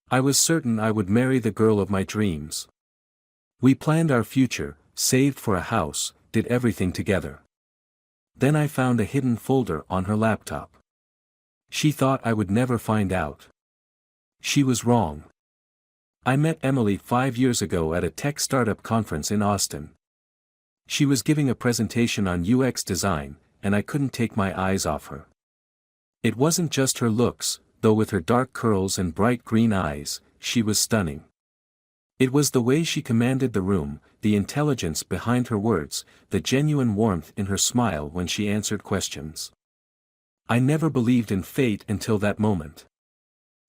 I was certain I would marry the girl of my dreams. We planned our future, saved for a house, did everything together. Then I found a hidden folder on her laptop. She thought I would never find out. She was wrong. I met Emily 5 years ago at a tech startup conference in Austin. She was giving a presentation on UX design, and I couldn't take my eyes off her. It wasn't just her looks, though with her dark curls and bright green eyes, she was stunning. It was the way she commanded the room, the intelligence behind her words, the genuine warmth in her smile when she answered questions. I never believed in fate until that moment.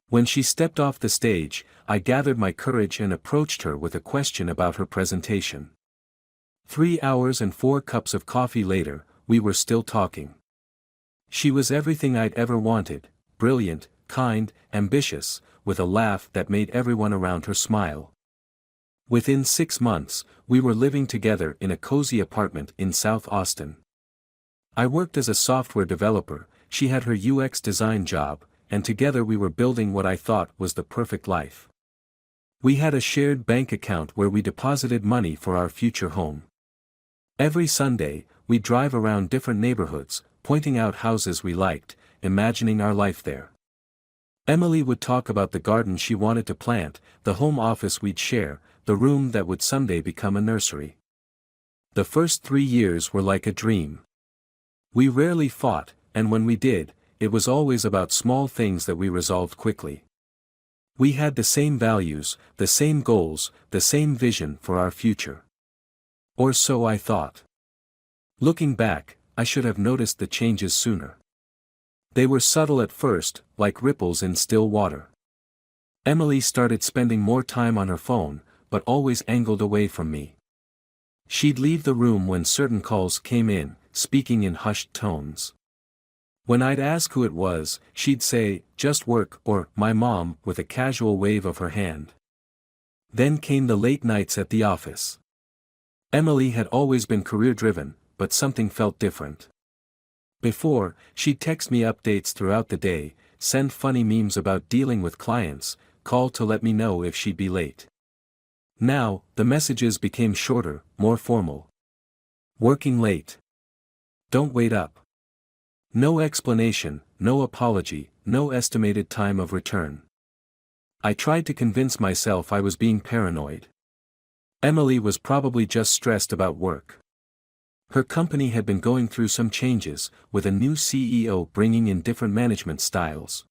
When she stepped off the stage, I gathered my courage and approached her with a question about her presentation. 3 hours and 4 cups of coffee later, we were still talking. She was everything I'd ever wanted, brilliant, kind, ambitious, with a laugh that made everyone around her smile. Within 6 months, we were living together in a cozy apartment in South Austin. I worked as a software developer, she had her UX design job, and together we were building what I thought was the perfect life. We had a shared bank account where we deposited money for our future home. Every Sunday, we'd drive around different neighborhoods, pointing out houses we liked, imagining our life there. Emily would talk about the garden she wanted to plant, the home office we'd share, the room that would someday become a nursery. The first 3 years were like a dream. We rarely fought, and when we did, it was always about small things that we resolved quickly. We had the same values, the same goals, the same vision for our future. Or so I thought. Looking back, I should have noticed the changes sooner. They were subtle at first, like ripples in still water. Emily started spending more time on her phone, but always angled away from me. She'd leave the room when certain calls came in, speaking in hushed tones. When I'd ask who it was, she'd say, "Just work," or "My mom," with a casual wave of her hand. Then came the late nights at the office. Emily had always been career-driven, but something felt different. Before, she'd text me updates throughout the day, send funny memes about dealing with clients, call to let me know if she'd be late. Now, the messages became shorter, more formal. Working late. Don't wait up. No explanation, no apology, no estimated time of return. I tried to convince myself I was being paranoid. Emily was probably just stressed about work. Her company had been going through some changes, with a new CEO bringing in different management styles.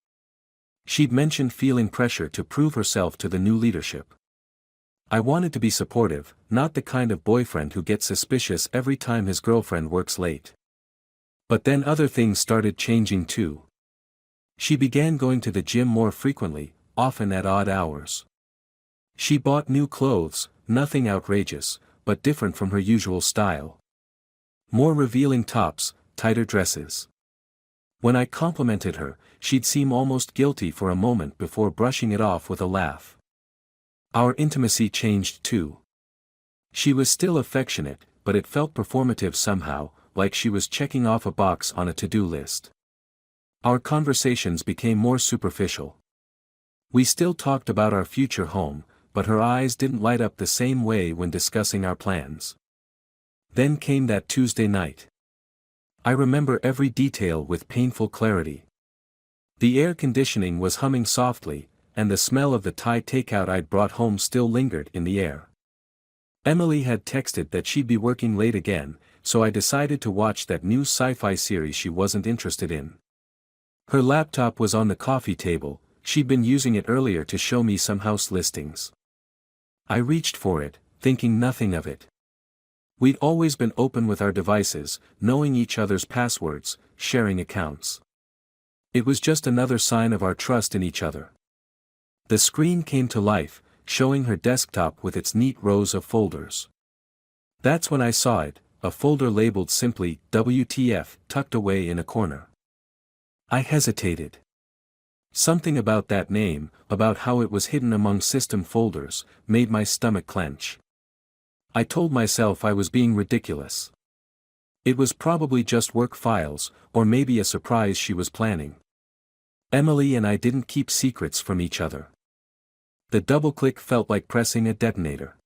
She'd mentioned feeling pressure to prove herself to the new leadership. I wanted to be supportive, not the kind of boyfriend who gets suspicious every time his girlfriend works late. But then other things started changing too. She began going to the gym more frequently, often at odd hours. She bought new clothes, nothing outrageous, but different from her usual style. More revealing tops, tighter dresses. When I complimented her, she'd seem almost guilty for a moment before brushing it off with a laugh. Our intimacy changed too. She was still affectionate, but it felt performative somehow, like she was checking off a box on a to-do list. Our conversations became more superficial. We still talked about our future home, but her eyes didn't light up the same way when discussing our plans. Then came that Tuesday night. I remember every detail with painful clarity. The air conditioning was humming softly, and the smell of the Thai takeout I'd brought home still lingered in the air. Emily had texted that she'd be working late again, so I decided to watch that new sci-fi series she wasn't interested in. Her laptop was on the coffee table, she'd been using it earlier to show me some house listings. I reached for it, thinking nothing of it. We'd always been open with our devices, knowing each other's passwords, sharing accounts. It was just another sign of our trust in each other. The screen came to life, showing her desktop with its neat rows of folders. That's when I saw it, a folder labeled simply WTF tucked away in a corner. I hesitated. Something about that name, about how it was hidden among system folders, made my stomach clench. I told myself I was being ridiculous. It was probably just work files, or maybe a surprise she was planning. Emily and I didn't keep secrets from each other. The double-click felt like pressing a detonator.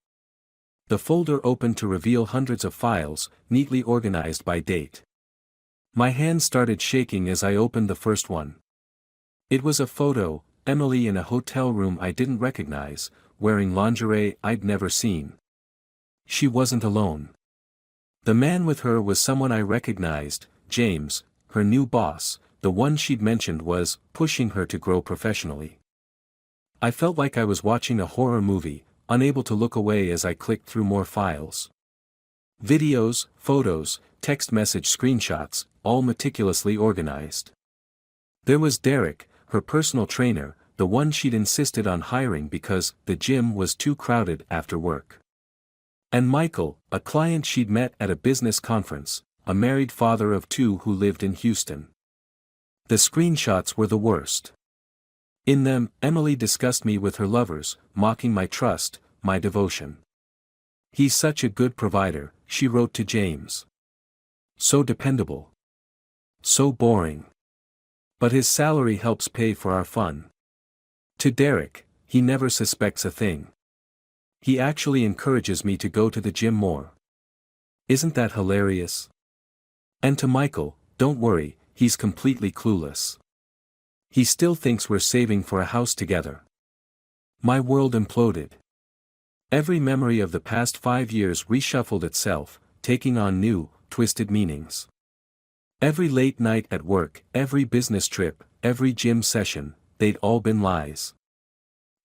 The folder opened to reveal hundreds of files, neatly organized by date. My hands started shaking as I opened the first one. It was a photo, Emily in a hotel room I didn't recognize, wearing lingerie I'd never seen. She wasn't alone. The man with her was someone I recognized, James, her new boss, the one she'd mentioned was pushing her to grow professionally. I felt like I was watching a horror movie, unable to look away as I clicked through more files. Videos, photos, text message screenshots, all meticulously organized. There was Derek, her personal trainer, the one she'd insisted on hiring because the gym was too crowded after work. And Michael, a client she'd met at a business conference, a married father of two who lived in Houston. The screenshots were the worst. In them, Emily discussed me with her lovers, mocking my trust, my devotion. "He's such a good provider," she wrote to James. "So dependable. So boring. But his salary helps pay for our fun." To Derek, "He never suspects a thing. He actually encourages me to go to the gym more. Isn't that hilarious?" And to Michael, "Don't worry, he's completely clueless. He still thinks we're saving for a house together." My world imploded. Every memory of the past 5 years reshuffled itself, taking on new, twisted meanings. Every late night at work, every business trip, every gym session, they'd all been lies.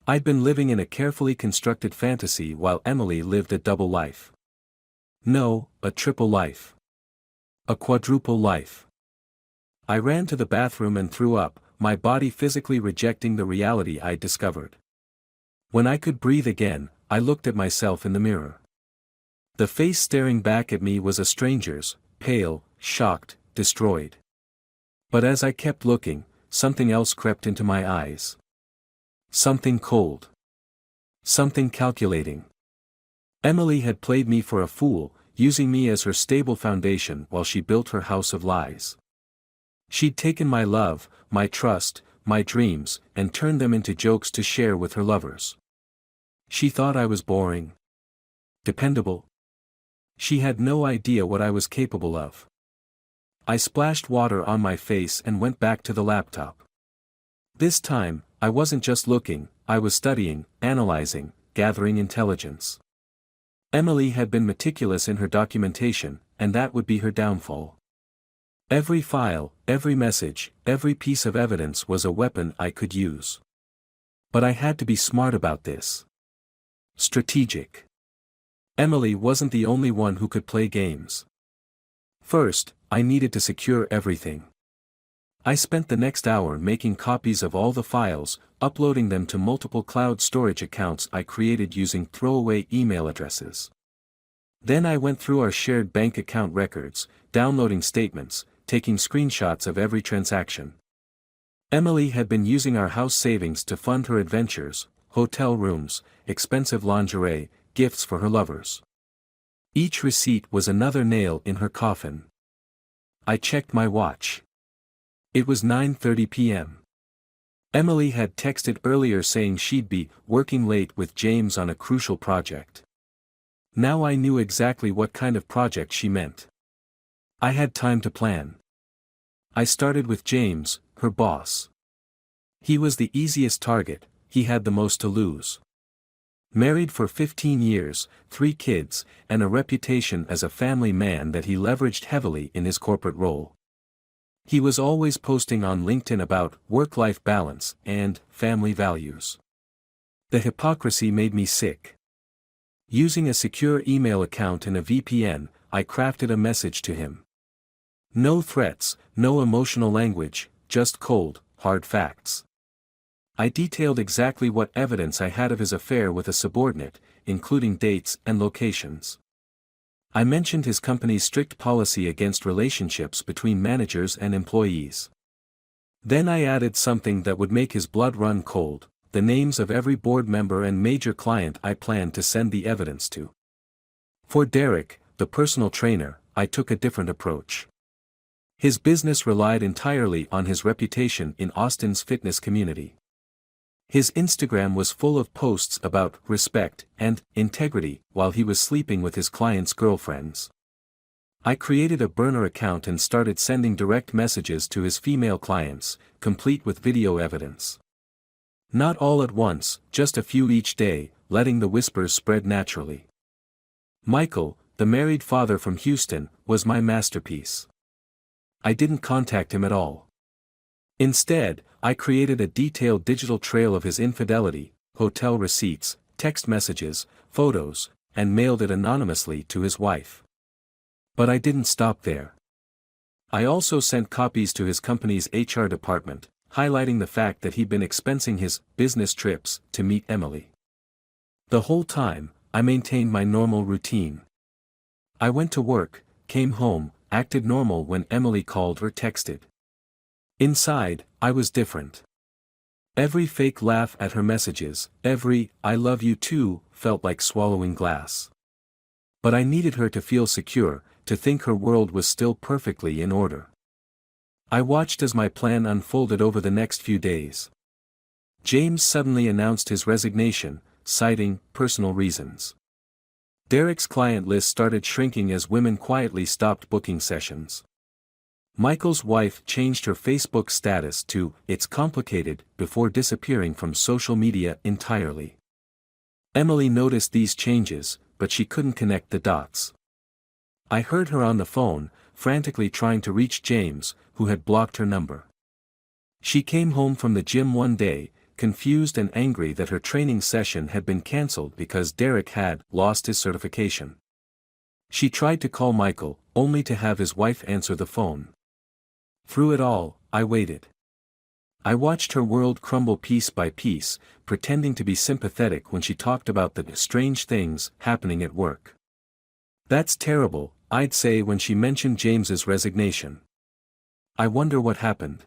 I'd been living in a carefully constructed fantasy while Emily lived a double life. No, a triple life. A quadruple life. I ran to the bathroom and threw up, my body physically rejecting the reality I'd discovered. When I could breathe again, I looked at myself in the mirror. The face staring back at me was a stranger's, pale, shocked, destroyed. But as I kept looking, something else crept into my eyes. Something cold. Something calculating. Emily had played me for a fool, using me as her stable foundation while she built her house of lies. She'd taken my love, my trust, my dreams, and turned them into jokes to share with her lovers. She thought I was boring. Dependable. She had no idea what I was capable of. I splashed water on my face and went back to the laptop. This time, I wasn't just looking, I was studying, analyzing, gathering intelligence. Emily had been meticulous in her documentation, and that would be her downfall. Every file, every message, every piece of evidence was a weapon I could use. But I had to be smart about this. Strategic. Emily wasn't the only one who could play games. First, I needed to secure everything. I spent the next hour making copies of all the files, uploading them to multiple cloud storage accounts I created using throwaway email addresses. Then I went through our shared bank account records, downloading statements, taking screenshots of every transaction. Emily had been using our house savings to fund her adventures, hotel rooms, expensive lingerie, gifts for her lovers. Each receipt was another nail in her coffin. I checked my watch. It was 9:30 p.m. Emily had texted earlier saying she'd be working late with James on a crucial project. Now I knew exactly what kind of project she meant. I had time to plan. I started with James, her boss. He was the easiest target, he had the most to lose. Married for 15 years, 3 kids, and a reputation as a family man that he leveraged heavily in his corporate role. He was always posting on LinkedIn about work-life balance and family values. The hypocrisy made me sick. Using a secure email account and a VPN, I crafted a message to him. No threats, no emotional language, just cold, hard facts. I detailed exactly what evidence I had of his affair with a subordinate, including dates and locations. I mentioned his company's strict policy against relationships between managers and employees. Then I added something that would make his blood run cold, the names of every board member and major client I planned to send the evidence to. For Derek, the personal trainer, I took a different approach. His business relied entirely on his reputation in Austin's fitness community. His Instagram was full of posts about respect and integrity while he was sleeping with his clients' girlfriends. I created a burner account and started sending direct messages to his female clients, complete with video evidence. Not all at once, just a few each day, letting the whispers spread naturally. Michael, the married father from Houston, was my masterpiece. I didn't contact him at all. Instead, I created a detailed digital trail of his infidelity, hotel receipts, text messages, photos, and mailed it anonymously to his wife. But I didn't stop there. I also sent copies to his company's HR department, highlighting the fact that he'd been expensing his business trips to meet Emily. The whole time, I maintained my normal routine. I went to work, came home, acted normal when Emily called or texted. Inside, I was different. Every fake laugh at her messages, every "I love you too," felt like swallowing glass. But I needed her to feel secure, to think her world was still perfectly in order. I watched as my plan unfolded over the next few days. James suddenly announced his resignation, citing personal reasons. Derek's client list started shrinking as women quietly stopped booking sessions. Michael's wife changed her Facebook status to "It's complicated" before disappearing from social media entirely. Emily noticed these changes, but she couldn't connect the dots. I heard her on the phone, frantically trying to reach James, who had blocked her number. She came home from the gym one day, confused and angry that her training session had been cancelled because Derek had lost his certification. She tried to call Michael, only to have his wife answer the phone. Through it all, I waited. I watched her world crumble piece by piece, pretending to be sympathetic when she talked about the strange things happening at work. "That's terrible," I'd say when she mentioned James's resignation. "I wonder what happened."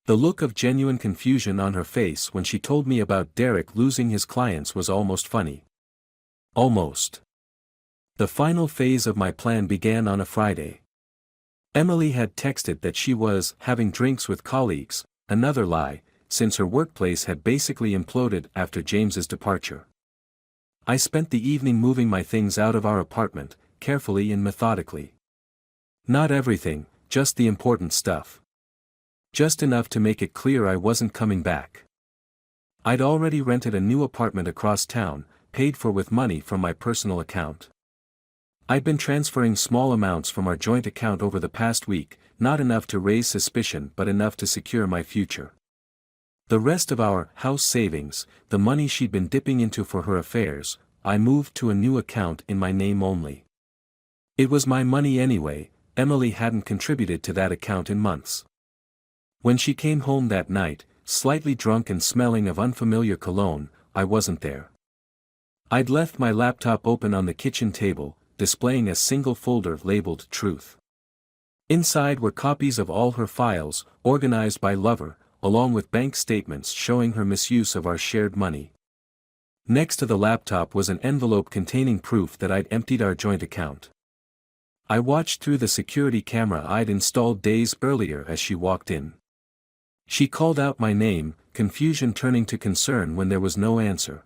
The look of genuine confusion on her face when she told me about Derek losing his clients was almost funny. Almost. The final phase of my plan began on a Friday. Emily had texted that she was having drinks with colleagues, another lie, since her workplace had basically imploded after James's departure. I spent the evening moving my things out of our apartment, carefully and methodically. Not everything, just the important stuff. Just enough to make it clear I wasn't coming back. I'd already rented a new apartment across town, paid for with money from my personal account. I'd been transferring small amounts from our joint account over the past week, not enough to raise suspicion but enough to secure my future. The rest of our house savings, the money she'd been dipping into for her affairs, I moved to a new account in my name only. It was my money anyway, Emily hadn't contributed to that account in months. When she came home that night, slightly drunk and smelling of unfamiliar cologne, I wasn't there. I'd left my laptop open on the kitchen table, displaying a single folder labeled Truth. Inside were copies of all her files, organized by lover, along with bank statements showing her misuse of our shared money. Next to the laptop was an envelope containing proof that I'd emptied our joint account. I watched through the security camera I'd installed days earlier as she walked in. She called out my name, confusion turning to concern when there was no answer.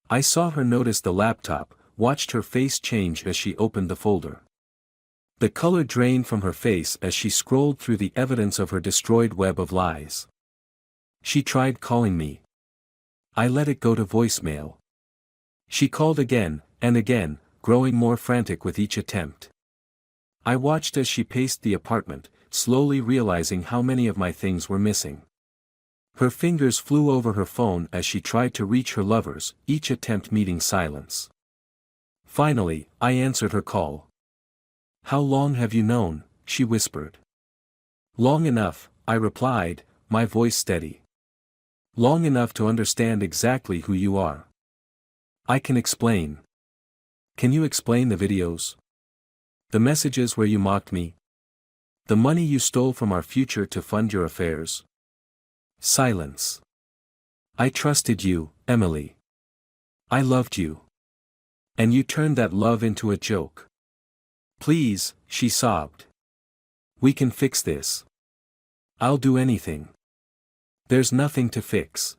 I saw her notice the laptop, watched her face change as she opened the folder. The color drained from her face as she scrolled through the evidence of her destroyed web of lies. She tried calling me. I let it go to voicemail. She called again, and again, growing more frantic with each attempt. I watched as she paced the apartment, slowly realizing how many of my things were missing. Her fingers flew over her phone as she tried to reach her lovers, each attempt meeting silence. Finally, I answered her call. "How long have you known?" she whispered. "Long enough," I replied, my voice steady. "Long enough to understand exactly who you are." "I can explain." "Can you explain the videos? The messages where you mocked me? The money you stole from our future to fund your affairs?" Silence. "I trusted you, Emily. I loved you. And you turned that love into a joke." "Please," she sobbed. "We can fix this. I'll do anything." "There's nothing to fix.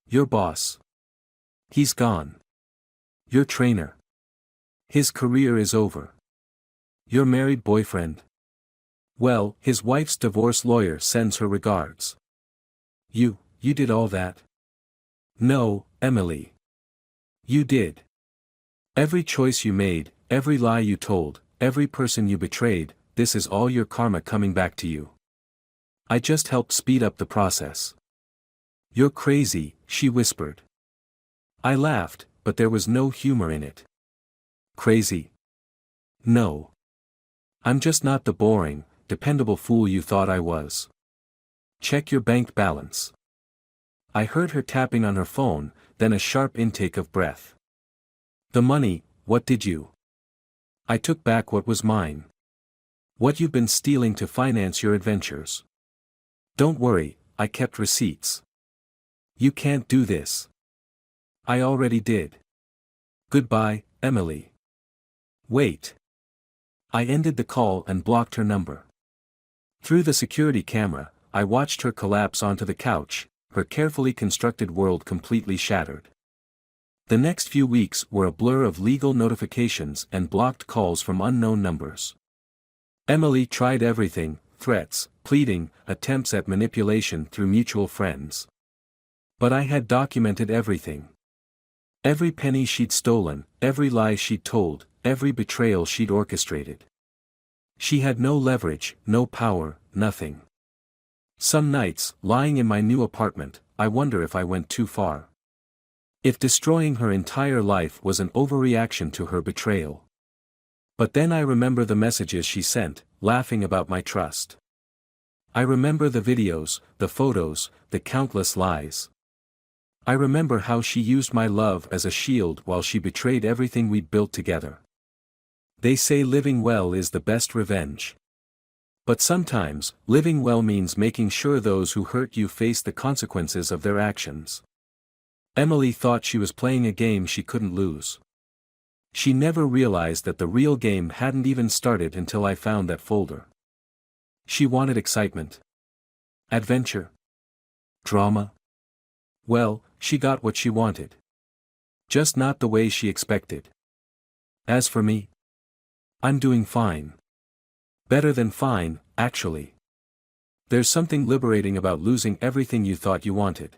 Your boss. He's gone. Your trainer. His career is over. Your married boyfriend. Well, his wife's divorce lawyer sends her regards. You did all that? No, Emily. You did. Every choice you made, every lie you told, every person you betrayed, this is all your karma coming back to you. I just helped speed up the process. You're crazy, she whispered. I laughed, but there was no humor in it. Crazy? No. I'm just not the boring, dependable fool you thought I was. Check your bank balance. I heard her tapping on her phone, then a sharp intake of breath. The money, what did you? I took back what was mine. What you've been stealing to finance your adventures. Don't worry, I kept receipts. You can't do this. I already did. Goodbye, Emily. Wait. I ended the call and blocked her number. Through the security camera, I watched her collapse onto the couch, her carefully constructed world completely shattered. The next few weeks were a blur of legal notifications and blocked calls from unknown numbers. Emily tried everything: threats, pleading, attempts at manipulation through mutual friends. But I had documented everything. Every penny she'd stolen, every lie she'd told, every betrayal she'd orchestrated. She had no leverage, no power, nothing. Some nights, lying in my new apartment, I wonder if I went too far. If destroying her entire life was an overreaction to her betrayal. But then I remember the messages she sent, laughing about my trust. I remember the videos, the photos, the countless lies. I remember how she used my love as a shield while she betrayed everything we'd built together. They say living well is the best revenge. But sometimes, living well means making sure those who hurt you face the consequences of their actions. Emily thought she was playing a game she couldn't lose. She never realized that the real game hadn't even started until I found that folder. She wanted excitement. Adventure. Drama. Well, she got what she wanted. Just not the way she expected. As for me, I'm doing fine. Better than fine, actually. There's something liberating about losing everything you thought you wanted.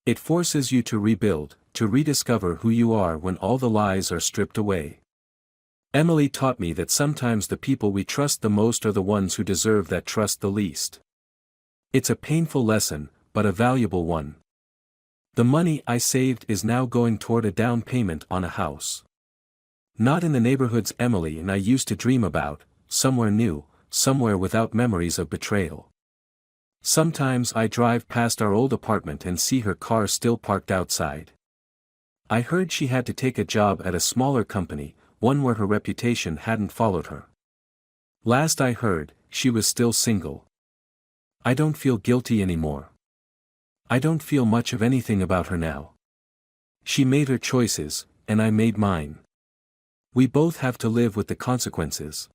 It forces you to rebuild, to rediscover who you are when all the lies are stripped away. Emily taught me that sometimes the people we trust the most are the ones who deserve that trust the least. It's a painful lesson, but a valuable one. The money I saved is now going toward a down payment on a house. Not in the neighborhoods Emily and I used to dream about, somewhere new, somewhere without memories of betrayal. Sometimes I drive past our old apartment and see her car still parked outside. I heard she had to take a job at a smaller company, one where her reputation hadn't followed her. Last I heard, she was still single. I don't feel guilty anymore. I don't feel much of anything about her now. She made her choices, and I made mine. We both have to live with the consequences.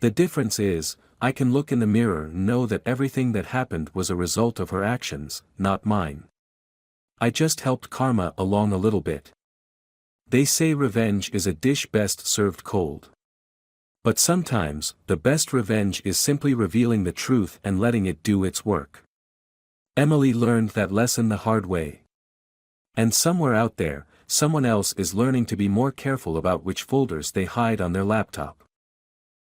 The difference is, I can look in the mirror and know that everything that happened was a result of her actions, not mine. I just helped karma along a little bit. They say revenge is a dish best served cold. But sometimes, the best revenge is simply revealing the truth and letting it do its work. Emily learned that lesson the hard way. And somewhere out there, someone else is learning to be more careful about which folders they hide on their laptop.